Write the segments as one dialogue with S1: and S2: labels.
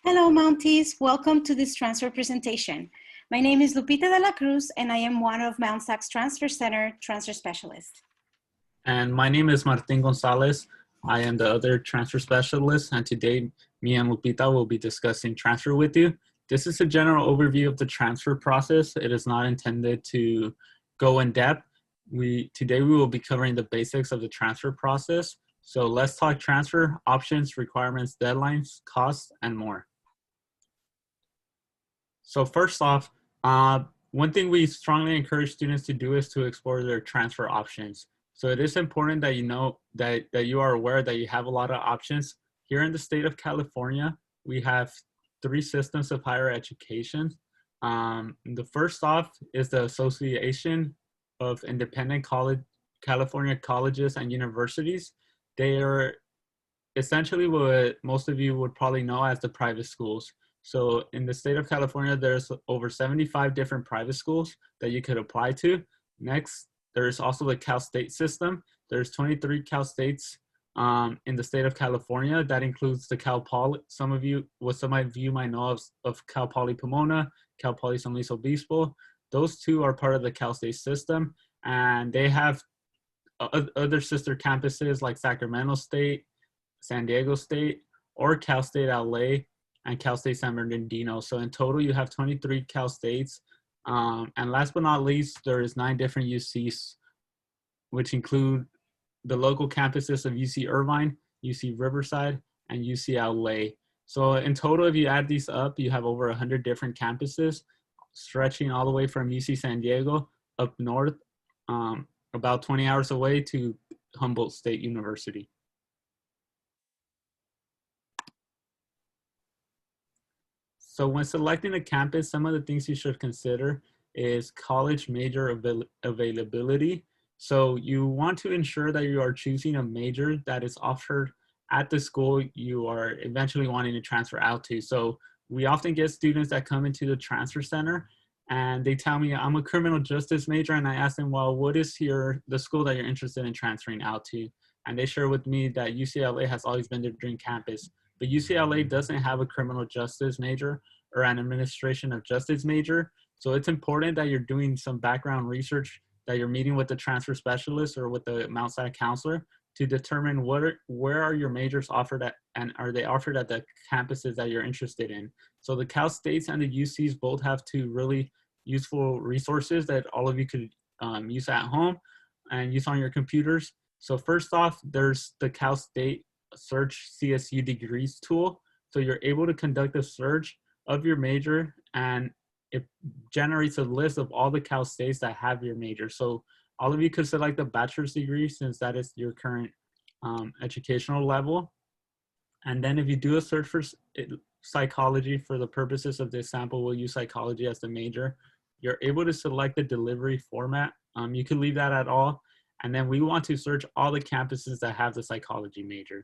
S1: Hello, Mounties. Welcome to this transfer presentation. My name is Lupita de la Cruz, and I am one of Mount SAC's Transfer Center transfer specialists.
S2: And my name is Martin Gonzalez. I am the other transfer specialist, and today me and Lupita will be discussing transfer with you. This is a general overview of the transfer process. It is not intended to go in depth. Today we will be covering the basics of the transfer process. So let's talk transfer, options, requirements, deadlines, costs, and more. So first off, one thing we strongly encourage students to do is to explore their transfer options. So it is important that you know that you are aware that you have a lot of options. Here in the state of California, we have 3 systems of higher education. The first off is the Association of Independent California Colleges and Universities. They are essentially what most of you would probably know as the private schools. So in the state of California, there's over 75 different private schools that you could apply to. Next, there's also the Cal State system. There's 23 Cal States in the state of California. That includes the Cal Poly. Some of you might know of Cal Poly Pomona, Cal Poly San Luis Obispo. Those 2 are part of the Cal State system, and they have other sister campuses like Sacramento State, San Diego State, or Cal State LA, and Cal State San Bernardino. So in total, you have 23 Cal States. And last but not least, there is 9 different UCs, which include the local campuses of UC Irvine, UC Riverside, and UC LA. So in total, if you add these up, you have over 100 different campuses, stretching all the way from UC San Diego up north, about 20 hours away, to Humboldt State University. So when selecting a campus, some of the things you should consider is college major availability. So you want to ensure that you are choosing a major that is offered at the school you are eventually wanting to transfer out to. So we often get students that come into the transfer center and they tell me, I'm a criminal justice major, and I ask them, well, what is the school that you're interested in transferring out to? And they share with me that UCLA has always been their dream campus. But UCLA doesn't have a criminal justice major or an administration of justice major. So it's important that you're doing some background research, that you're meeting with the transfer specialist or with the Mount SAC counselor to determine where are your majors offered at, and are they offered at the campuses that you're interested in. So the Cal States and the UCs both have 2 really useful resources that all of you could use at home and use on your computers. So first off, there's the Cal State Search CSU Degrees tool. So you're able to conduct a search of your major, and it generates a list of all the Cal States that have your major. So all of you could select a bachelor's degree since that is your current educational level. And then if you do a search for psychology, for the purposes of this sample, we'll use psychology as the major. You're able to select the delivery format. You can leave that at all. And then we want to search all the campuses that have the psychology major.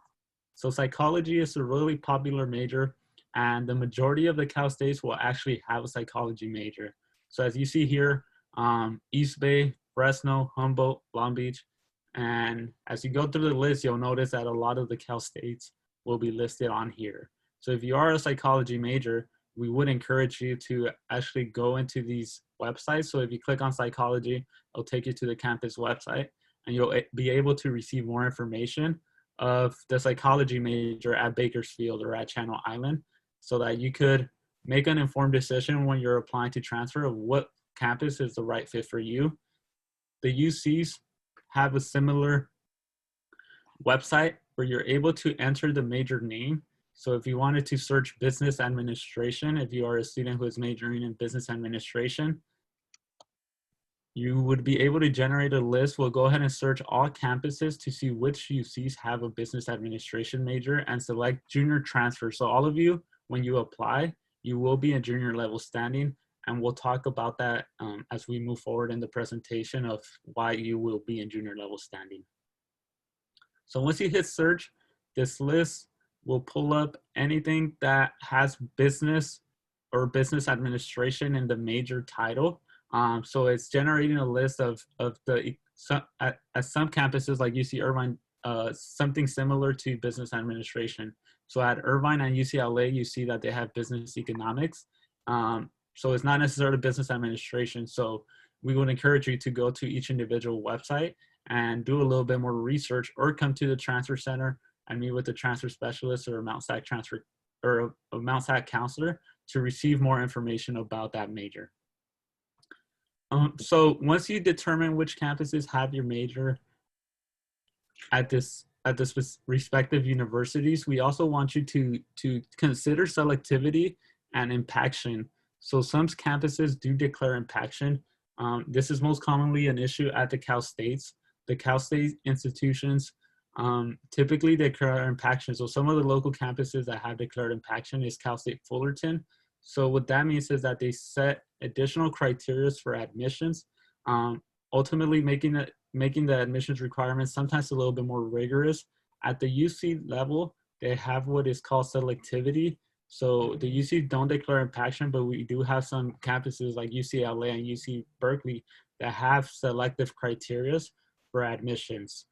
S2: So psychology is a really popular major, and the majority of the Cal States will actually have a psychology major. So as you see here, East Bay, Fresno, Humboldt, Long Beach, and as you go through the list, you'll notice that a lot of the Cal States will be listed on here. So if you are a psychology major, we would encourage you to actually go into these websites. So if you click on psychology, it'll take you to the campus website, and you'll be able to receive more information of the psychology major at Bakersfield or at Channel Island, so that you could make an informed decision when you're applying to transfer of what campus is the right fit for you. The UCs have a similar website where you're able to enter the major name. So if you wanted to search business administration, if you are a student who is majoring in business administration, you would be able to generate a list. We'll go ahead and search all campuses to see which UCs have a business administration major and select junior transfer. So all of you, when you apply, you will be a junior level standing, and we'll talk about that as we move forward in the presentation of why you will be in junior level standing. So once you hit search, this list will pull up anything that has business or business administration in the major title. So it's generating a list of at some campuses like UC Irvine something similar to business administration. So at Irvine and UCLA, you see that they have business economics. So it's not necessarily business administration. So we would encourage you to go to each individual website and do a little bit more research, or come to the transfer center and meet with the transfer specialist or a Mount SAC transfer or a Mount SAC counselor to receive more information about that major. So once you determine which campuses have your major at the respective universities, we also want you to consider selectivity and impaction. So some campuses do declare impaction. This is most commonly an issue at the Cal States. The Cal State institutions typically declare impaction. So some of the local campuses that have declared impaction is Cal State Fullerton. So what that means is that they set additional criteria for admissions, ultimately making the admissions requirements sometimes a little bit more rigorous. At the UC level, they have what is called selectivity. So the UC don't declare impaction, but we do have some campuses like UCLA and UC Berkeley that have selective criteria for admissions.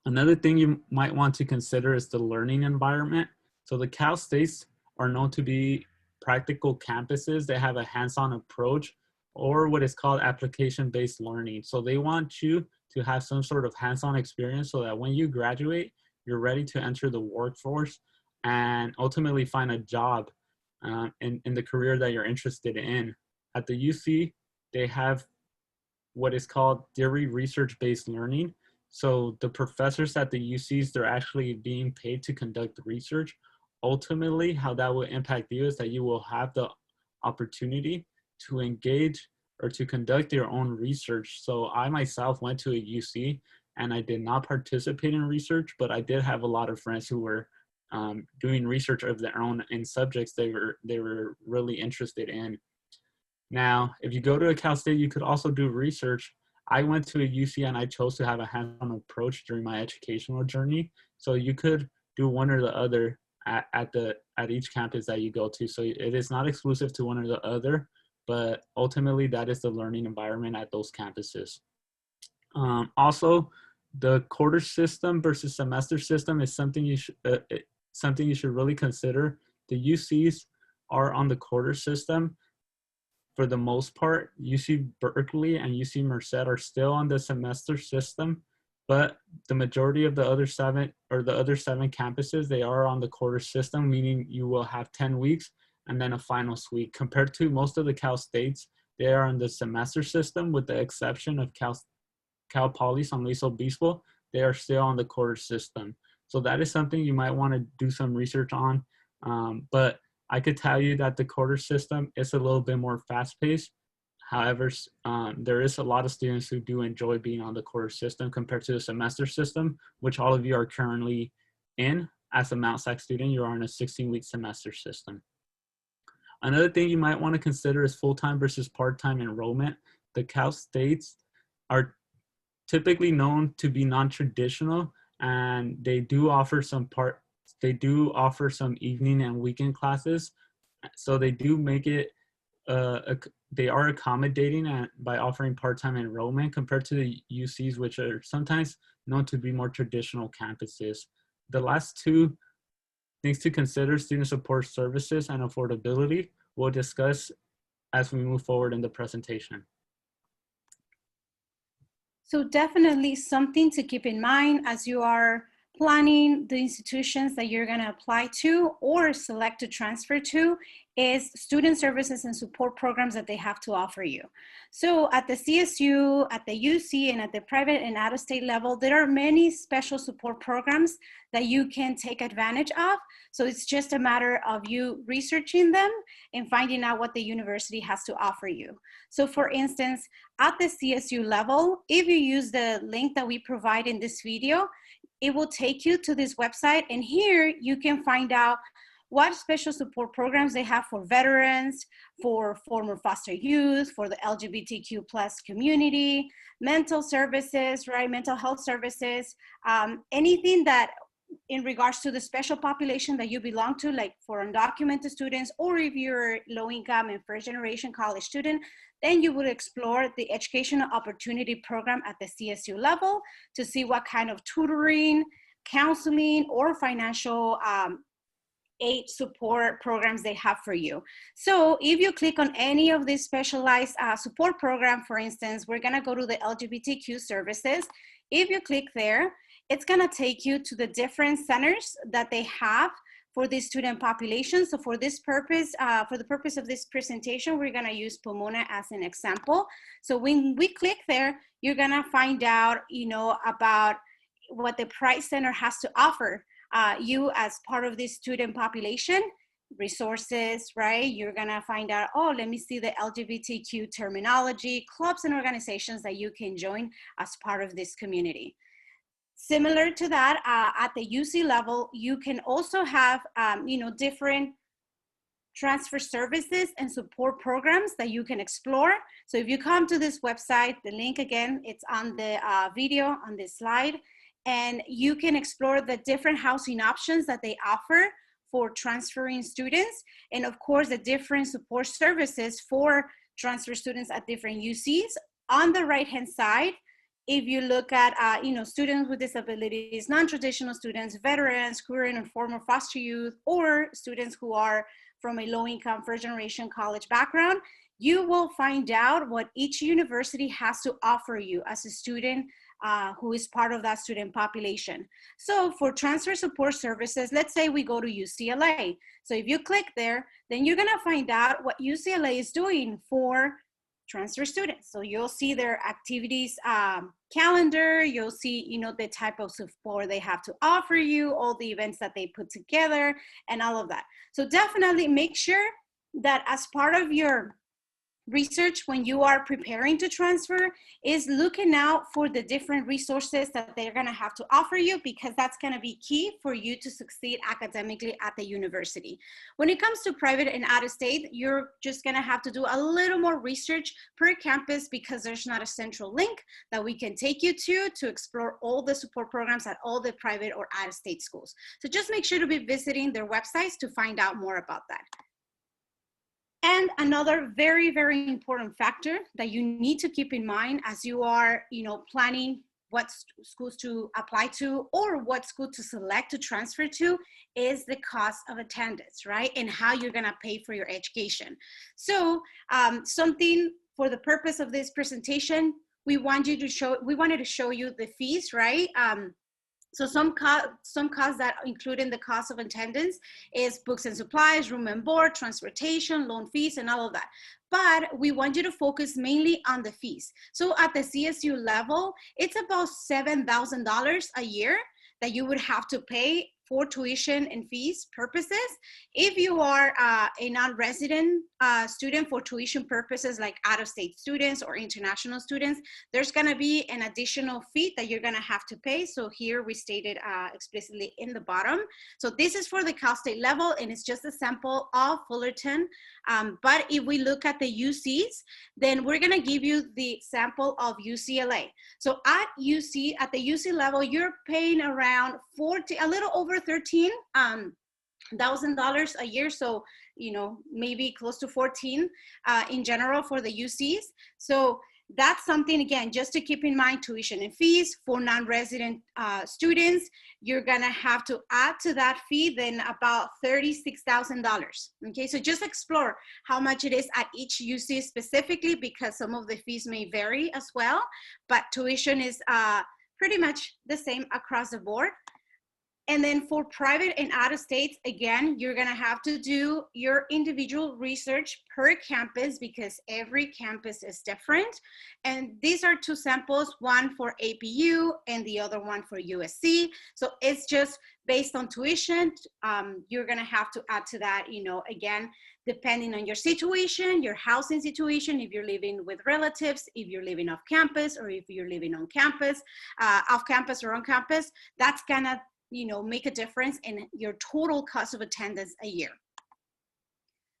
S2: Another thing you might want to consider is the learning environment. So the Cal States are known to be practical campuses. They have a hands-on approach, or what is called application-based learning. So they want you to have some sort of hands-on experience so that when you graduate, you're ready to enter the workforce and ultimately find a job in the career that you're interested in. At the UC, they have what is called theory research-based learning. So the professors at the UCs, they're actually being paid to conduct research. Ultimately, how that will impact you is that you will have the opportunity to engage or to conduct your own research. So I myself went to a UC and I did not participate in research, but I did have a lot of friends who were doing research of their own in subjects they were really interested in. Now, if you go to a Cal State, you could also do research. I went to a UC and I chose to have a hands-on approach during my educational journey. So you could do one or the other at each campus that you go to. So it is not exclusive to one or the other, but ultimately that is the learning environment at those campuses. Also, the quarter system versus semester system is something you should really consider. The UCs are on the quarter system for the most part. UC Berkeley and UC Merced are still on the semester system, but the majority of the other seven campuses, they are on the quarter system, meaning you will have 10 weeks and then a finals week. Compared to most of the Cal States, they are on the semester system with the exception of Cal Poly San Luis Obispo. They are still on the quarter system. So that is something you might want to do some research on. But I could tell you that the quarter system is a little bit more fast-paced. However, there is a lot of students who do enjoy being on the quarter system compared to the semester system, which all of you are currently in. As a Mount SAC student, you are on a 16-week semester system. Another thing you might want to consider is full-time versus part-time enrollment. The Cal States are typically known to be non-traditional, and they do offer some evening and weekend classes. So they do make it they are accommodating by offering part-time enrollment compared to the UCs, which are sometimes known to be more traditional campuses. The last two things to consider, student support services and affordability, we'll discuss as we move forward in the presentation.
S1: So definitely something to keep in mind as you are planning the institutions that you're going to apply to or select to transfer to is student services and support programs that they have to offer you. So at the CSU, at the UC, and at the private and out-of-state level, there are many special support programs that you can take advantage of. So it's just a matter of you researching them and finding out what the university has to offer you. So for instance, at the CSU level, if you use the link that we provide in this video, it will take you to this website, and here you can find out what special support programs they have for veterans, for former foster youth, for the LGBTQ plus community, mental services, right? Mental health services, anything that in regards to the special population that you belong to, like for undocumented students, or if you're low income and first generation college student, then you would explore the Educational Opportunity Program at the CSU level to see what kind of tutoring, counseling, or financial aid support programs they have for you. So if you click on any of these specialized support program, for instance, we're gonna go to the LGBTQ services. If you click there, it's gonna take you to the different centers that they have for this student population. So for this purpose, for the purpose of this presentation, we're gonna use Pomona as an example. So when we click there, you're gonna find out, about what the Pride Center has to offer you as part of this student population, resources, right? You're gonna find out, oh, let me see the LGBTQ terminology, clubs and organizations that you can join as part of this community. Similar to that, at the UC level, you can also have, different transfer services and support programs that you can explore. So if you come to this website, the link again, it's on the video on this slide, and you can explore the different housing options that they offer for transferring students, and of course the different support services for transfer students at different UCs. On the right-hand side, if you look at students with disabilities, non-traditional students, veterans, current and former foster youth, or students who are from a low-income first-generation college background, you will find out what each university has to offer you as a student who is part of that student population. So for transfer support services, let's say we go to UCLA. So if you click there, then you're gonna find out what UCLA is doing for transfer students. So you'll see their activities calendar, you'll see the type of support they have to offer you, all the events that they put together, and all of that. So definitely make sure that as part of your research when you are preparing to transfer is looking out for the different resources that they're going to have to offer you, because that's going to be key for you to succeed academically at the university. When it comes to private and out of state, you're just going to have to do a little more research per campus, because there's not a central link that we can take you to explore all the support programs at all the private or out of state schools. So just make sure to be visiting their websites to find out more about that. And another very, very important factor that you need to keep in mind as you are, planning what schools to apply to or what school to select to transfer to is the cost of attendance, right? And how you're gonna pay for your education. So something for the purpose of this presentation, we wanted to show you the fees, right? So some costs that include in the cost of attendance is books and supplies, room and board, transportation, loan fees, and all of that. But we want you to focus mainly on the fees. So at the CSU level, it's about $7,000 a year that you would have to pay for tuition and fees purposes. If you are a non-resident student for tuition purposes, like out-of-state students or international students, there's gonna be an additional fee that you're gonna have to pay. So here we stated explicitly in the bottom. So this is for the Cal State level, and it's just a sample of Fullerton. But if we look at the UCs, then we're gonna give you the sample of UCLA. So at the UC level, you're paying around a little over $13,000 a year. So, maybe close to 14 in general for the UCs. So that's something, again, just to keep in mind. Tuition and fees for non-resident students, you're gonna have to add to that fee then about $36,000. Okay, so just explore how much it is at each UC specifically, because some of the fees may vary as well, but tuition is pretty much the same across the board. And then for private and out of state, again, you're gonna have to do your individual research per campus, because every campus is different. And these are two samples, one for APU and the other one for USC. So it's just based on tuition. You're gonna have to add to that, again, depending on your situation, your housing situation, if you're living with relatives, if you're living off campus, or if you're living on campus, off campus or on campus, that's gonna make a difference in your total cost of attendance a year.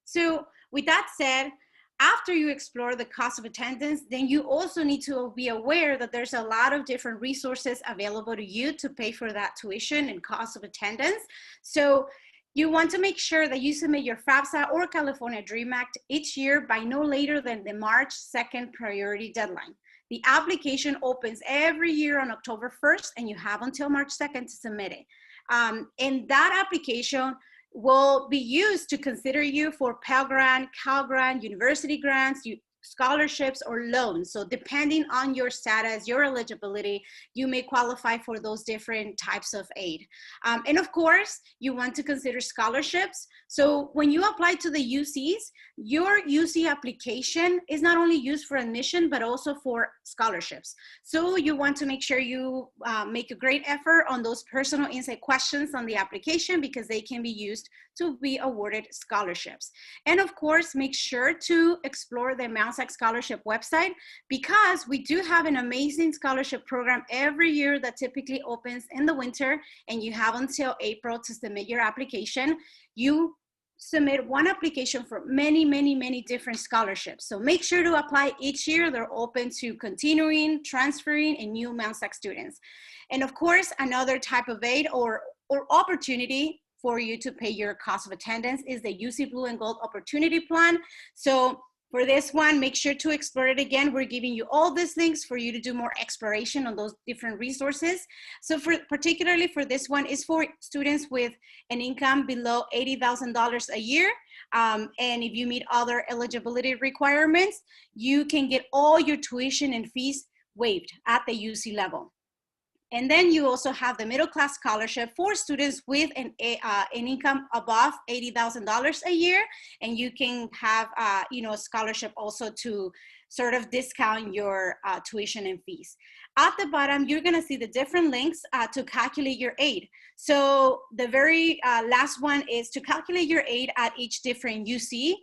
S1: So with that said, after you explore the cost of attendance, then you also need to be aware that there's a lot of different resources available to you to pay for that tuition and cost of attendance. So You want to make sure that you submit your FAFSA or California Dream Act each year by no later than the March 2nd priority deadline. The application opens every year on October 1st, and you have until March 2nd to submit it. And that application will be used to consider you for Pell Grant, Cal Grant, university grants, scholarships, or loans. So depending on your status, your eligibility, you may qualify for those different types of aid. And of course, you want to consider scholarships. So when you apply to the UCs, your UC application is not only used for admission, but also for scholarships. So you want to make sure you make a great effort on those personal insight questions on the application, because they can be used to be awarded scholarships. And of course, make sure to explore the Mount SAC Scholarship website, because we do have an amazing scholarship program every year that typically opens in the winter, and you have until April to submit your application. You submit one application for many, many, many different scholarships. So make sure to apply each year. They're open to continuing, transferring, and new Mount SAC students. And of course, another type of aid or opportunity for you to pay your cost of attendance is the UC Blue and Gold Opportunity Plan. So for this one, make sure to explore it again. We're giving you all these links for you to do more exploration on those different resources. So particularly for this one is for students with an income below $80,000 a year. And if you meet other eligibility requirements, you can get all your tuition and fees waived at the UC level. And then you also have the middle class scholarship for students with an income above $80,000 a year. And you can have a scholarship also to sort of discount your tuition and fees. At the bottom, you're gonna see the different links to calculate your aid. So the very last one is to calculate your aid at each different UC.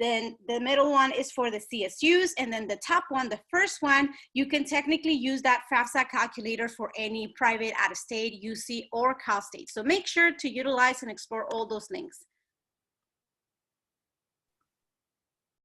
S1: Then the middle one is for the CSUs, and then the top one, the first one, you can technically use that FAFSA calculator for any private out-of-state, UC, or Cal State. So make sure to utilize and explore all those links.